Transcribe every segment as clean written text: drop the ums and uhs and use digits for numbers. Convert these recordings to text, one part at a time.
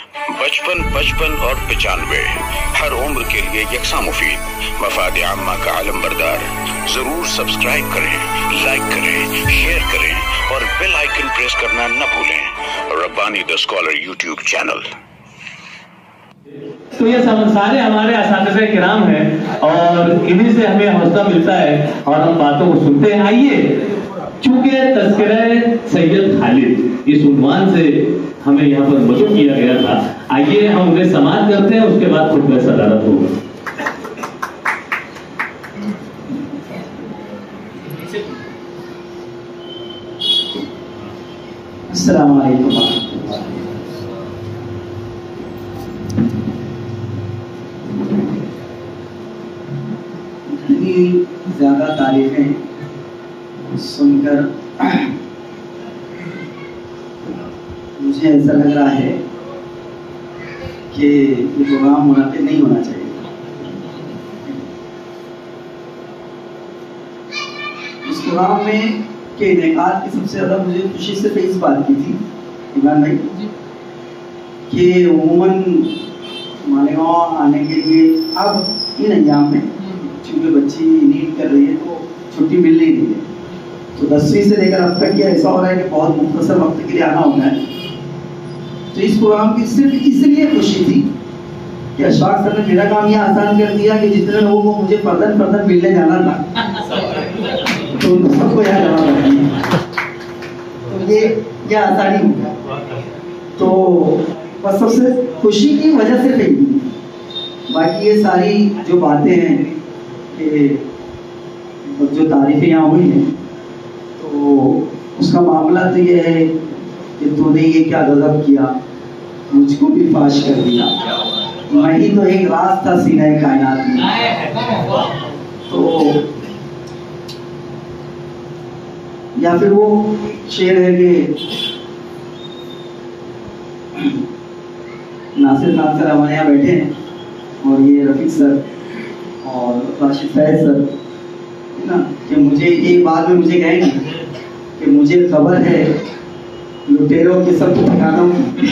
55, 55 और 95 हर उम्र के लिए यकसा मुफीद। मफाद आम्मा का आलम बरदार। जरूर सब्सक्राइब करें, लाइक करें, शेयर करें और बेल आइकन प्रेस करना न भूलें। Rabbani the scholar YouTube channel. तो ये सारे हमारे असातिज़े किराम हैं और इन्हीं से हमें हौसला मिलता है और हम बातों को सुनते हैं। आइए, चूंकि तज़किरा सैयद खालिद इस उन्वान से हमें यहाँ पर मदऊ किया गया था, आइए हम उन्हें समाअत करते हैं, उसके बाद खुतबा सदारत होगा। अस्सलाम वालेकुम। इतनी ज्यादा तारीफें सुनकर मुझे ऐसा लग रहा है कि ये प्रोग्राम मुनाफिद नहीं होना चाहिए। इस प्रोग्राम में के इनेकाद की सबसे ज़्यादा मुझे खुशी से इस बात की थी इमरान भाई कि उमूमन मालेगांव आने के लिए अब इन अंजाम में चूँकि बच्ची नीट कर रही है तो छुट्टी मिल नहीं रही है, तो 10वीं से लेकर अब तक ये ऐसा हो रहा है कि बहुत मुख्तसर वक्त के लिए आना होता है। तो इस प्रोग्राम की सिर्फ इसलिए खुशी थी कि अशफाक सर ने मेरा काम ये आसान कर दिया कि जितने लोगों को मुझे फर्दन मिलने जाना था तो उन सबको यहाँ जमा कर दिया, तो ये आसानी हो गया। तो बस सबसे खुशी की वजह से नहीं, बाकी ये सारी जो बातें हैं कि जो तारीफें यहाँ हुई हैं तो उसका मामला तो ये है कि तूने ये क्या गजब किया, मुझको भी फाश कर दिया, मैं ही तो एक राज था सीने कायनात में। तो या फिर वो शेर है कि नासिर खान सर हमारे यहाँ बैठे हैं और ये रफीक सर और राशिद फैज सर ना, कि मुझे एक बात में मुझे कहेंगे कि मुझे खबर है लुटेरों के सब ठिकानों की,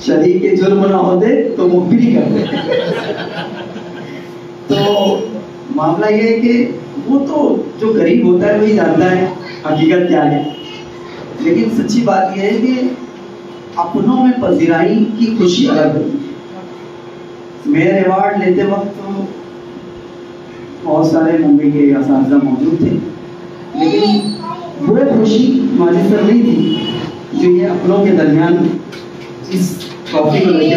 शरीक के जुर्म ना होते तो मुखबिरी करते। तो मामला ये है कि वो तो जो गरीब होता है वही जानता है हकीकत क्या है, लेकिन सच्ची बात यह है कि अपनों में पजीराई की खुशी अलग होती है। मेयर अवार्ड लेते वक्त तो बहुत सारे मुंबई के असातिज़ा मौजूद थे, लेकिन वो खुशी माजिद सर नहीं थी जो ये अपनों के दरमियान इस ट्रॉफी को लेके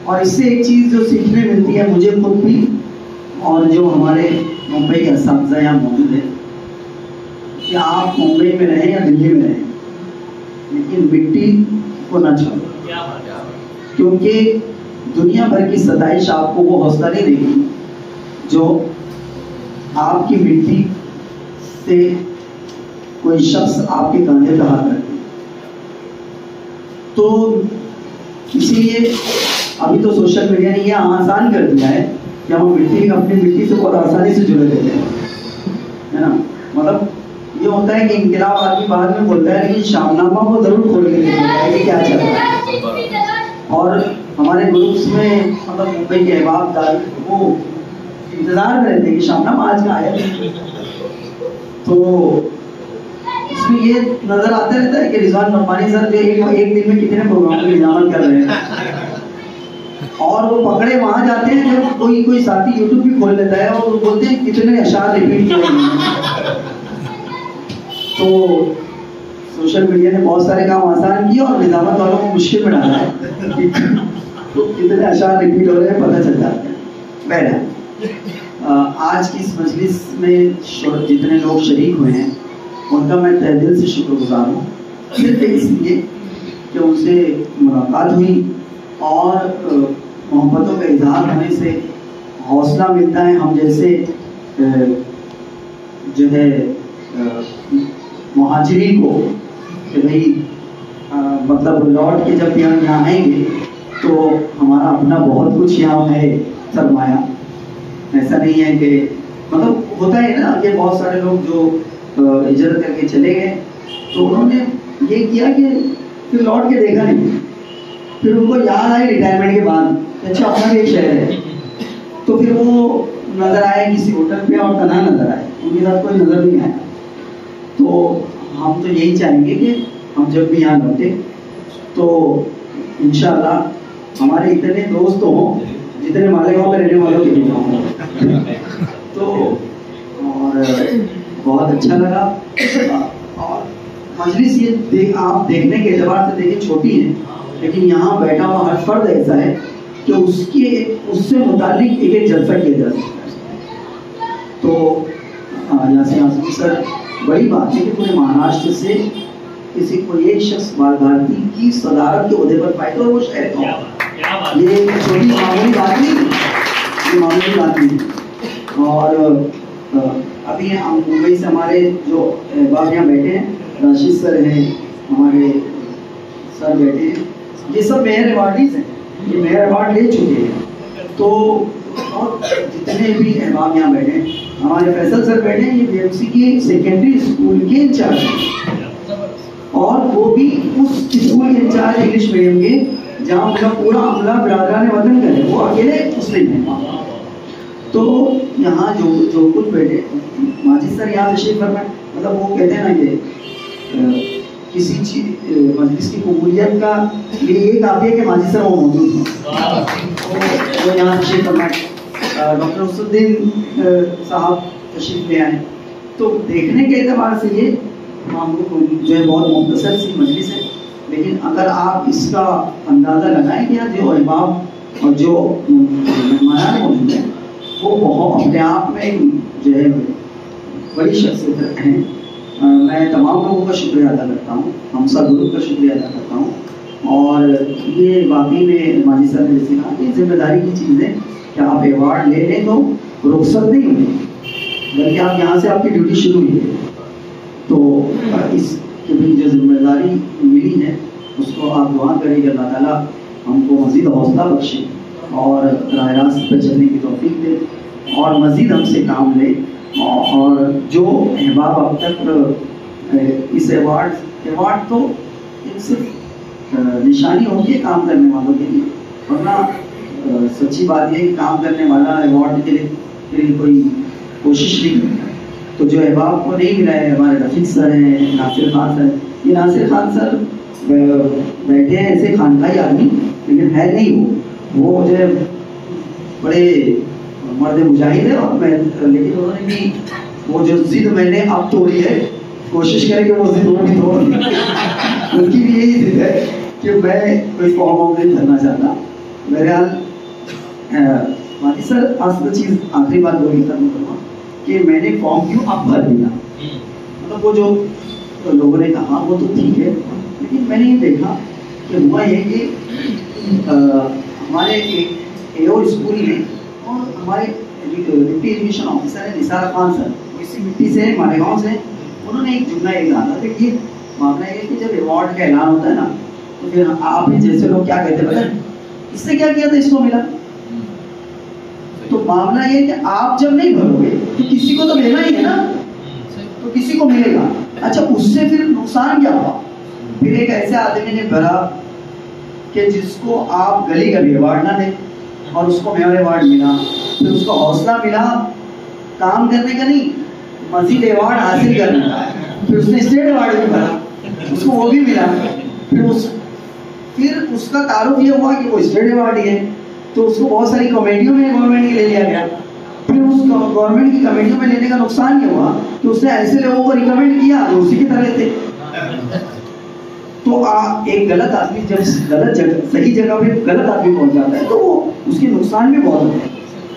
और इससे एक चीज़ जो सीखने मिलती है मुझे खुद भी और जो हमारे मुंबई के असातिज़ा यहाँ मौजूद है कि आप मुंबई में रहें या दिल्ली में रहें, लेकिन मिट्टी को ना छोड़ो, क्योंकि दुनिया भर की सताइश आपको वो हौसला नहीं देगी जो आपकी मिट्टी से कोई शख्स आपके कंधे पे हाथ रखे। तो इसीलिए अभी तो सोशल मीडिया ने यह आसान कर दिया है कि हम अपनी मिट्टी से बहुत आसानी से जुड़े रहते हैं, है ना। मतलब ये होता है कि इनकलाब आदमी बाद में बोलता है, लेकिन शामनामा को जरूर खोल के देखता है कि क्या चल रहा है। और हमारे ग्रुप्स में मतलब मुंबई के अहबाब दार वो इंतजार में रहते हैं कि शामनामा आज का आया। तो इसमें ये नजर आता रहता है कि रिजवान नौमानी सर जो एक दिन में कितने प्रोग्राम की निजामत कर रहे हैं, और वो पकड़े वहां जाते हैं जब कोई साथी यूट्यूब भी खोल लेता है और वो बोलते हैं कितने अशार रिपीट किए। तो सोशल मीडिया ने बहुत सारे काम आसान किए और निजामत वालों को मुश्किल में डाला है, तो कितने अशार रिपीट हो रहे हैं पता चल जाता है। बहरहाल आज की इस मजलिस में जितने लोग शरीक हुए हैं उनका मैं तहे दिल से शुक्रगुजार हूँ, सिर्फ इसलिए कि उनसे मुलाकात हुई और मोहब्बतों का इजहार होने से हौसला मिलता है हम जैसे जो है मुहाजिरीन को कि भाई मतलब लौट के जब यहाँ आएंगे तो हमारा अपना बहुत कुछ यहाँ है सरमाया। ऐसा नहीं है कि मतलब होता है ना कि बहुत सारे लोग जो हिजरत करके चले गए, तो उन्होंने ये किया कि फिर लौट के देखा नहीं। फिर उनको याद आई रिटायरमेंट के बाद, अच्छा अपना एक शहर है, तो फिर वो नजर आए किसी होटल पे और तनहा नजर आए, उनके साथ कोई नजर नहीं आया। तो हम तो यही चाहेंगे कि हम जब भी यहाँ लौटे तो इंशाल्लाह हमारे इतने दोस्त हों जितने मालेगांव में रहने वालों के भी हों। तो और बहुत अच्छा लगा। और मजलिस ये आप देखने के एतबार से देखिए छोटी है, लेकिन यहाँ बैठा हुआ हर फर्द ऐसा है कि उससे मुतालिक एक एक जलसा किया जा सकता है। तो यासीन आजमी सर, बड़ी बात है कि पूरे महाराष्ट्र से किसी को एक शख्स बाल भारती की सदारत के ओहदे पर पाए, तो वो शहर का, ये छोटी मामूली बात नहीं, ये मामूली बात नहीं। और अभी हम मुंबई से हमारे जो बाब यहाँ बैठे हैं, राशिद सर हैं, हमारे सर बैठे हैं, ये सब मेयर अवार्डीज हैं, ये मेयर अवार्ड ले चुके हैं। तो और जितने भी अहबाब यहाँ बैठे हैं, हमारे फैसल सर बैठे हैं, ये बीएमसी के सेकेंडरी स्कूल के इंचार्ज हैं, और वो भी उस स्कूल के इंचार्ज इंग्लिश मीडियम के जहाँ उनका पूरा अमला बिरादरान वतन करे, वो अकेले मुस्लिम हैं। तो यहाँ जो कुछ बैठे माजिद सर यहाँ तशरीफ फरमाए, मतलब वो कहते हैं ना कि किसी चीज मजलिस की कबूलियत का ये काफ़ी है कि माजिद सर वो मौजूद हैं। वो यहाँ तशरीफ फरमाए, डॉक्टर उसुद्दीन साहब तशरीफ ले आए। तो देखने के एतबार से ये जो है बहुत मुख्तसर सी मजलिस है, लेकिन अगर आप इसका अंदाज़ा लगाएं कि जो अहबाब और जो मेहमान मौजूद हैं वो बहुत अपने आप में जो है बड़ी शख्सियत हैं। मैं तमाम लोगों का शुक्रिया अदा करता हूँ, हम सब ग्रुप का शुक्रिया अदा करता हूँ। और ये वाकई में माजी साहब ने जैसे कहा कि जिम्मेदारी की चीज़ है कि आप अवार्ड ले लें तो रुखसत नहीं हुई, बल्कि आप यहाँ से आपकी ड्यूटी शुरू हुई है। तो इसके भी जो जिम्मेदारी मिली है उसको आप दुआ करें कि अल्लाह ताला हमको मज़ीद हौसला बख्शे और राह रास्त पर चलने की तौफीक दे और मज़ीद हमसे काम ले। और जो अहबाब अब तक इस अवार्ड तो सिर्फ निशानी होगी है काम करने वालों के लिए, वरना सच्ची बात यह है कि काम करने वाला अवार्ड के लिए कोई कोशिश नहीं करता। तो जो अहबाब को नहीं मिला है, हमारे रफीक सर हैं, नासिर खान सर, ये नासिर खान सर बैठे हैं ऐसे खानदानी आदमी, लेकिन है नहीं वो जो है बड़े मर्द मुजाहिद है। और मैं लेकिन उन्होंने भी वो जो जिद मैंने अब तोड़ी है, कोशिश करें कि वो जिद वो भी तोड़ उनकी भी यही जिद है कि मैं कोई फॉर्म नहीं करना चाहता। बहरहाल माजी सर आज तो चीज़ आखिरी बात बोली खत्म करूँगा कि मैंने फॉर्म क्यों अब भर दिया। मतलब वो जो लोगों ने कहा वो तो ठीक है, लेकिन मैंने ये देखा कि हुआ ये कि हमारे एक एओ स्कूल में और हमारे डिप्टी एजुकेशन ऑफिसर है निसार खान सर, इसी मिट्टी से मालेगांव से, उन्होंने एक जुमला ये कहा था कि ये मामला ये कि जब अवार्ड का ऐलान होता है ना तो फिर आप जैसे लोग क्या कहते हैं पता है, इससे क्या किया था इसको मिला। तो मामला ये कि आप जब नहीं भरोगे तो किसी को तो लेना ही है ना, तो किसी को मिलेगा। अच्छा उससे फिर नुकसान क्या हुआ, फिर एक ऐसे आदमी ने भरा कि जिसको आप गली का भी अवार्ड ना दें और उसको मेयर अवार्ड मिला, फिर उसको हौसला मिला काम करने का नहीं मजीद अवार्ड हासिल करने का, फिर उसने स्टेट अवार्ड भी भरा, उसको वो भी मिला, फिर उसका तारुफ ये हुआ कि वो स्टेट अवार्ड ही है, तो उसको बहुत सारी कमेटियों में गवर्नमेंट की ले लिया गया। फिर उस गवर्नमेंट की कमेटियों में लेने का नुकसान ये हुआ कि उसने ऐसे लोगों को रिकमेंड किया जो उसी की तरह थे। तो एक गलत आदमी जब गलत जगह सही जगह पे गलत आदमी पहुंच जाता है तो वो उसके नुकसान भी बहुत होते हैं।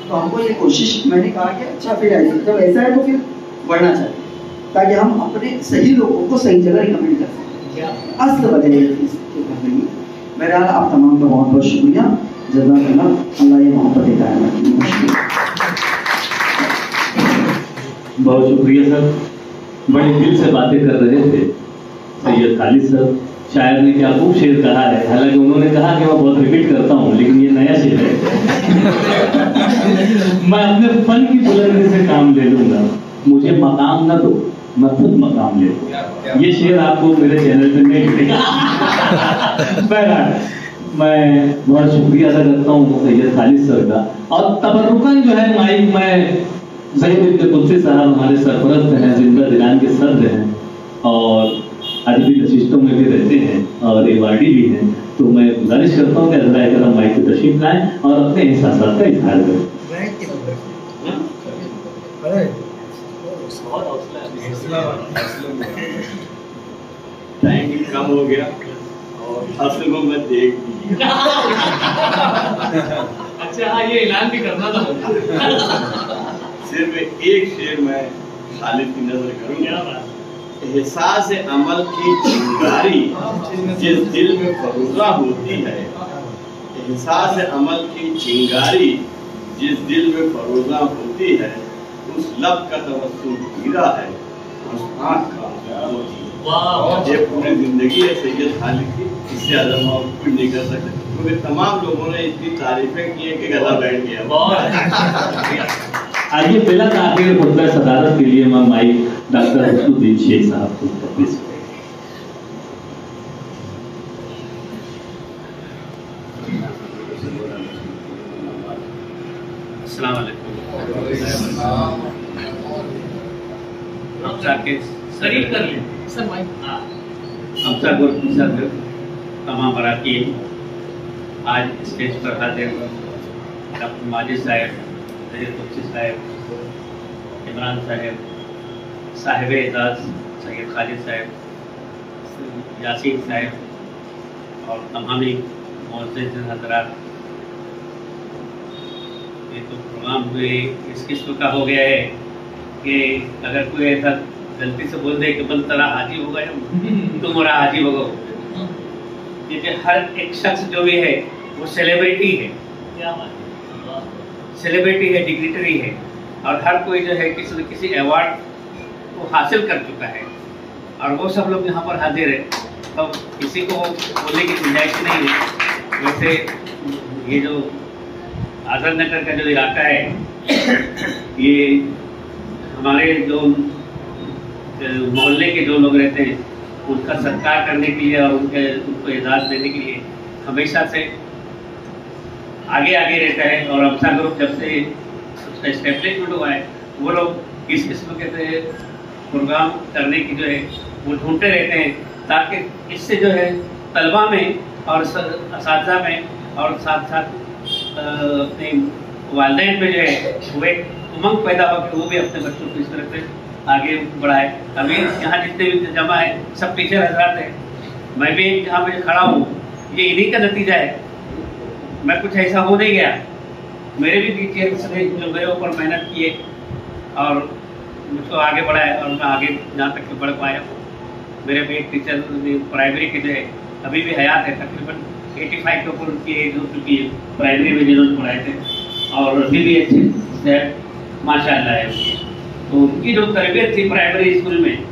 तो हमको ये कोशिश, मैंने कहा कि अच्छा फिर जब ऐसा है तो फिर बढ़ना चाहिए ताकि हम अपने सही लोगों को सही जगह रिकमेंड कर सकें। असल वजह मेरा आप तमाम का बहुत बहुत शुक्रिया, जज़ाकल्लाह, अल्लाह ये मोहब्बत कायम रखे। बहुत शुक्रिया सर, बड़े दिल से बातें कर रहे थे सैयद खालिद सर। शायर ने क्या खूब शेर कहा है, हालांकि उन्होंने कहा कि मैं बहुत रिपीट करता हूँ, लेकिन ये नया शेर है। मैं अपने फन की बुलंदी से काम ले लूंगा, मुझे मकाम न दो मैं खुद मकाम ले लूँ। ये शेर आपको मेरे चैनल पे नहीं मिलेगा। बहरहाल मैं बहुत शुक्रिया अदा करता हूँ सैयद खालिद सर का। और तबरुकन जो है माइक में सैयद इब्न कुद्सी साहब हमारे सरपरस्त हैं, जिंदा दिलान के सदर हैं और अदबी नशिस्तों में भी रहते हैं और एवार्डी भी हैं। तो मैं गुजारिश करता हूँ कि हज़रात करम माइक की तशरीफ लाएं और अपने एहसासात का इजहार करें। टाइम कम हो गया और असल को मैं देख लिया। अच्छा हाँ, ये ऐलान भी करना था। सिर्फ एक शेर मैं खालिद की नजर करूंगा। एहसास अमल की चिंगारी जिस दिल में फरोजा होती है, एहसास अमल की चिंगारी जिस दिल में फरोजा होती है, उस लब का तवस्सुल हीरा है, उस आँख का मोती। ये पूरी जिंदगी है सैयद खालिद की, इससे ज्यादा हम कुछ नहीं कर सकते क्योंकि तमाम लोगों ने इतनी तारीफें की है कि गला बैठ गया। आइए पहला आखिर खुतबा सदारत के लिए मैं माइक डॉक्टर हसनुद्दीन शेख साहब को पेश करें। अस्सलाम वालेकुम। शरीर कर ले सर माइक। तमाम बराकीन आज स्टेज पर हाजिर डॉक्टर माजिद साहब, सैयद कुद्सी साहब, इमरान साहब, साहिब एजाज सैयद खालिद साहब, यासीन साहब और तमामी मुअज़्ज़िज़ हज़रात। ये तो प्रोग्राम हुए इस किस्म का हो गया है कि अगर कोई ऐसा गलती से बोल दे कि बल तला हाजी होगा या तुम्हारा हाजी होगा, क्योंकि हर एक शख्स जो भी है वो सेलिब्रिटी है, सेलिब्रिटी है, डिग्निटरी है और हर कोई जो है किसी न किसी अवार्ड को हासिल कर चुका है और वो सब लोग यहाँ पर हाजिर है। तो किसी को बोलने की गुंजाइश नहीं है। वैसे ये जो आज़ाद नगर का जो इलाका है, ये हमारे जो मोहल्ले के जो लोग रहते हैं उनका सत्कार करने के लिए और उनको एजाज़ देने के लिए हमेशा से आगे रहता है। और अमसा ग्रुप जब से उसका एस्टेब्लिशमेंट हुआ है, वो लोग इस किस्म के प्रोग्राम करने की जो है वो ढूंढते रहते हैं ताकि इससे जो है तलबा में और असातिज़ा में और साथ साथ अपने वालिदैन में जो है वो एक उमंग पैदा हो कि वो भी अपने बच्चों को इस तरह से आगे बढ़ाए। अभी यहाँ जितने भी जमा है सब टीचर हजरात हैं, मैं भी जहाँ पे खड़ा हूँ ये इन्हीं का नतीजा है। मैं कुछ ऐसा हो नहीं गया, मेरे भी टीचर्स ने जो मेरे ऊपर मेहनत किए और मुझको आगे बढ़ाया और मैं आगे जहाँ तक बढ़ पाया। मेरे भी एक टीचर प्राइमरी के जो है अभी भी हयात है, तकरीबन 85 के ऊपर उनकी एज हो चुकी है, प्राइमरी में जिन्होंने पढ़ाए थे और अभी भी अच्छे माशाअल्लाह है उनकी। तो उनकी जो तरबियत थी प्राइमरी स्कूल में,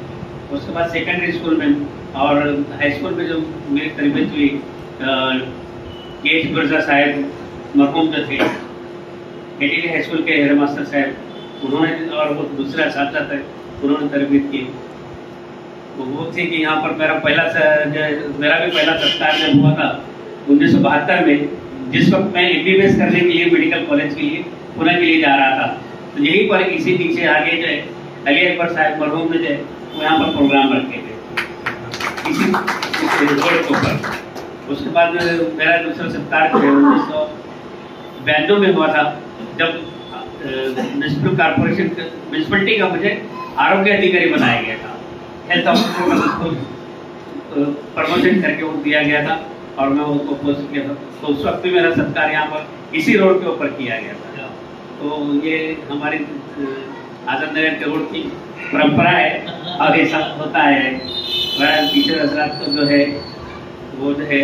उसके बाद सेकेंडरी स्कूल में और हाई स्कूल में जो मेरी तरबियत हुई, के.एच. गुर्जा साहब मरहूम जो थे एटीली हाई स्कूल के हेड मास्टर साहब, उन्होंने और वो दूसरे असातिज़ा थे उन्होंने तरबियत की। वो थी कि यहाँ पर मेरा भी पहला सत्कार जब हुआ था 1972 में, जिस वक्त मैं MBBS करने के लिए मेडिकल कॉलेज के लिए पुणे के लिए जा रहा था। तो यहीं पर इसी नीचे आगे जो है अली अकबर साहब मरहूम ने जो है वो यहाँ पर प्रोग्राम रखे थे इसी रोड के ऊपर। उसके बाद मेरा दूसरा सत्कार 1992 में हुआ था जब म्यूनसिपलिटी का मुझे आरोग्य अधिकारी बनाया गया था। हेल्थ ऑफिसर का प्रमोशन करके वो दिया गया था और मैं उनको पोस्ट किया था। तो उस वक्त भी मेरा सत्कार यहाँ पर इसी रोड के ऊपर किया गया था। तो ये हमारी आज़ाद नगर के रोड की परंपरा है और ऐसा होता है। टीचर हजरात को जो है वो जो है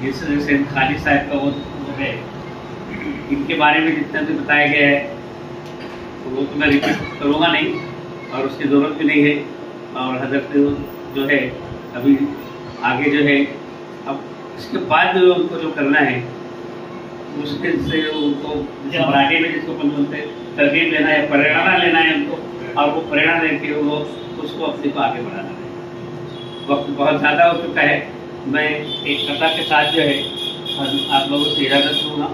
जैसे खालिद साहब का वो जो है इनके बारे में जितना भी बताया गया है वो तो मैं रिपीट करूँगा नहीं और उसकी ज़रूरत भी नहीं है। और हजरत जो है अभी आगे जो है अब इसके बाद जो उनको जो करना है मुश्किल से उनको मराठी में जिसको अपन बोलते हैं तरकीब लेना है, प्रेरणा लेना है उनको, और वो प्रेरणा देके वो उसको अपने को आगे बढ़ाना है। वक्त बहुत ज़्यादा हो चुका है। मैं एक कथा के साथ जो है आप लोगों से इजाज़त दूँगा।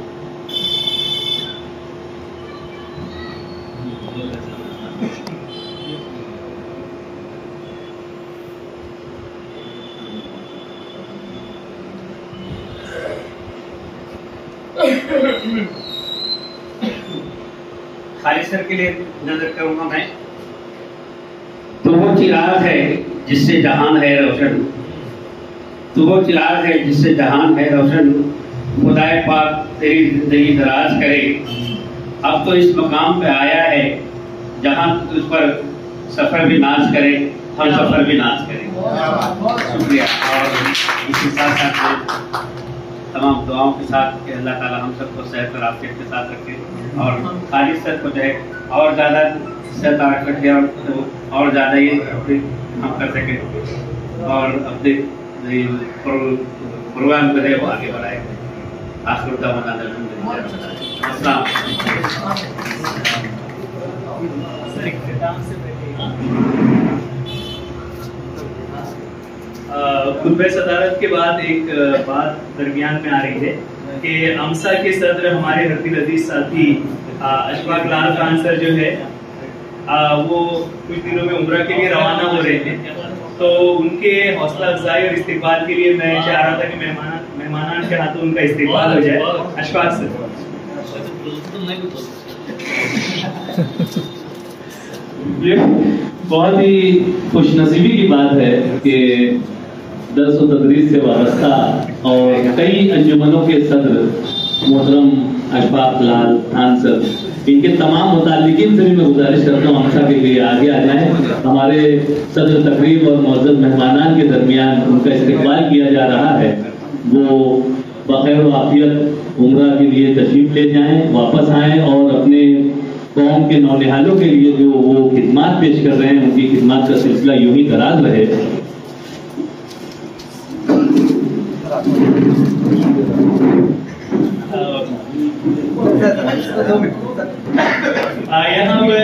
खाली सर के लिए नजर करूंगा मैं। तो वो चिराग है जिससे जहान है रोशन, तो वो चिराग है जिससे जहान है रोशन, खुदाए पाक तेरी जिंदगी दराज करे। अब तो इस मकाम पे आया है जहां तुझ पर सफर भी नाज करे, हम सफर भी नाज करें। शुक्रिया। और इसके साथ साथ तमाम दुआओं के साथ कि अल्लाह ताला हम सबको सेहत और आफियत के साथ रखे और खालिद सर को जो है और ज़्यादा सेहत रखे और ज़्यादा ये हम कर सके और अपने प्रोग्राम को है वो आगे बढ़ाए। आखिर दावना खुतबे सदारत के बाद एक बात दरमियान में आ रही है कि अमसा के सदर हमारे हरदिल अजीज साथी अशफाक लाल खान सर जो है वो कुछ दिनों में उम्रा के लिए रवाना हो रहे थे। तो उनके हौसला अफजाई और इस्तेकबाल के लिए मैं चाह रहा था कि मेहमानान के हाथों उनका इस्तेकबाल हो जाए। अशफाक सर। ये बहुत ही खुशनसीबी की बात है कि दर्स व तदरीस से वाबस्ता और कई अंजुमनों के सदर मोहतरम अशफाक लाल खान सर, इनके तमाम मुतालिकीन से भी मैं गुजारिश करता हूँ अमसा के लिए आगे आ जाएं। हमारे सदर तकरीब और मुअज़्ज़ज़ मेहमानान के दरमियान उनका इस्तेकबाल किया जा रहा है। वो बखैर व आफियत उम्रा के लिए तशरीफ ले जाएं, वापस आएँ और अपने कौम के नौनिहालों के लिए जो वो खिदमात पेश कर रहे हैं उनकी खिदमात का सिलसिला यूं ही दराज रहे। यहाँ पर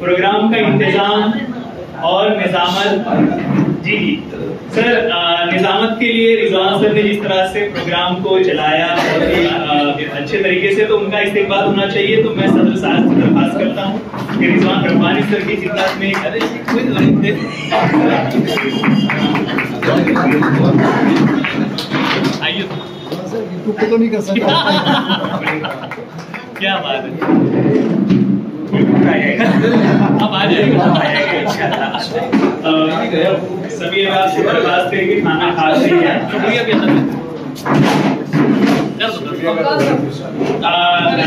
प्रोग्राम का इंतजाम और निजामत जी सर, निजामत के लिए रिजवान सर ने जिस तरह से प्रोग्राम को चलाया बहुत ही अच्छे तरीके से, तो उनका इस्तेकबाल होना चाहिए। तो मैं सदर साहब से दरख्वास्त करता हूँ कि रिजवान रब्बानी सर की खिदमत में आइए। तो नहीं कर सकता। क्या बात है, अब आ जाएगा। सभी आपसे दरख्वास्त है कि खाना खा लीजिए।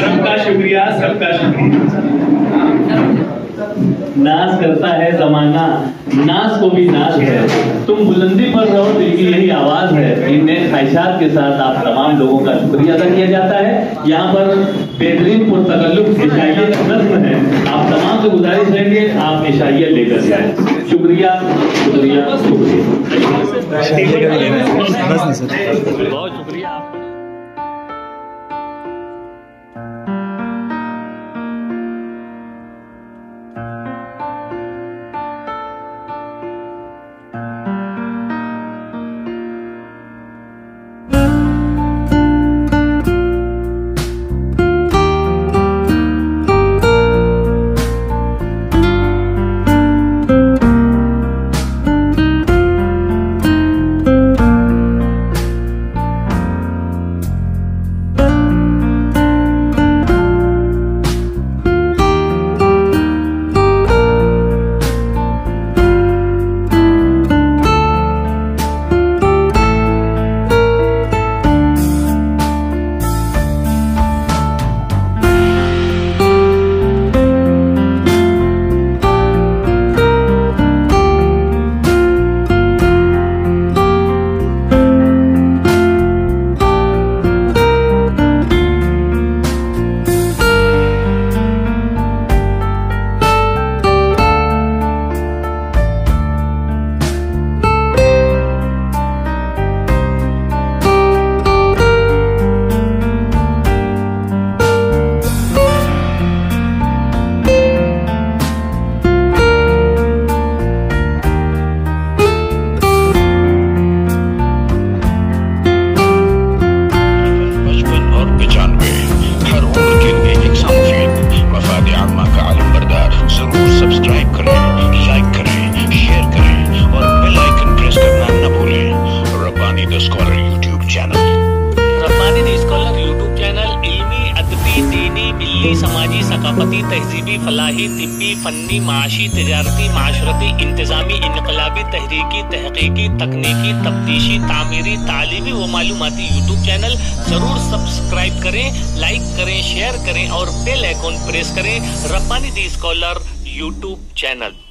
सबका शुक्रिया, सबका शुक्रिया। नाज करता है जमाना, नाज को भी नाज है, तुम बुलंदी पर रहो, दिल की यही आवाज है। इन नए ख्वाहिशात के साथ आप तमाम लोगों का शुक्रिया अदा किया जाता है। यहाँ पर बेहतरीन पुरतकल्लुफ़ इशाइयत नस्ल है। आप तमाम से गुजारिश है कि आप इशाइयत लेकर जाए। शुक्रिया, शुक्रिया, शुक्रिया। बहुत शुक्रिया। इजतमाही, समाजी, सकाफती, तहजीबी, फलाही, तिब्बी, फन्नी, माशी, तिजारती, माशरती, इंतजामी, इनकलाबी, तहरीकी, तहकीकी, तकनीकी, तफ्तीशी, तामीरी, तालीमी व मालूमाती यूट्यूब चैनल जरूर सब्सक्राइब करें, लाइक करें, शेयर करें और बेल आइकॉन प्रेस करें। रब्बानी दी स्कॉलर यूट्यूब चैनल।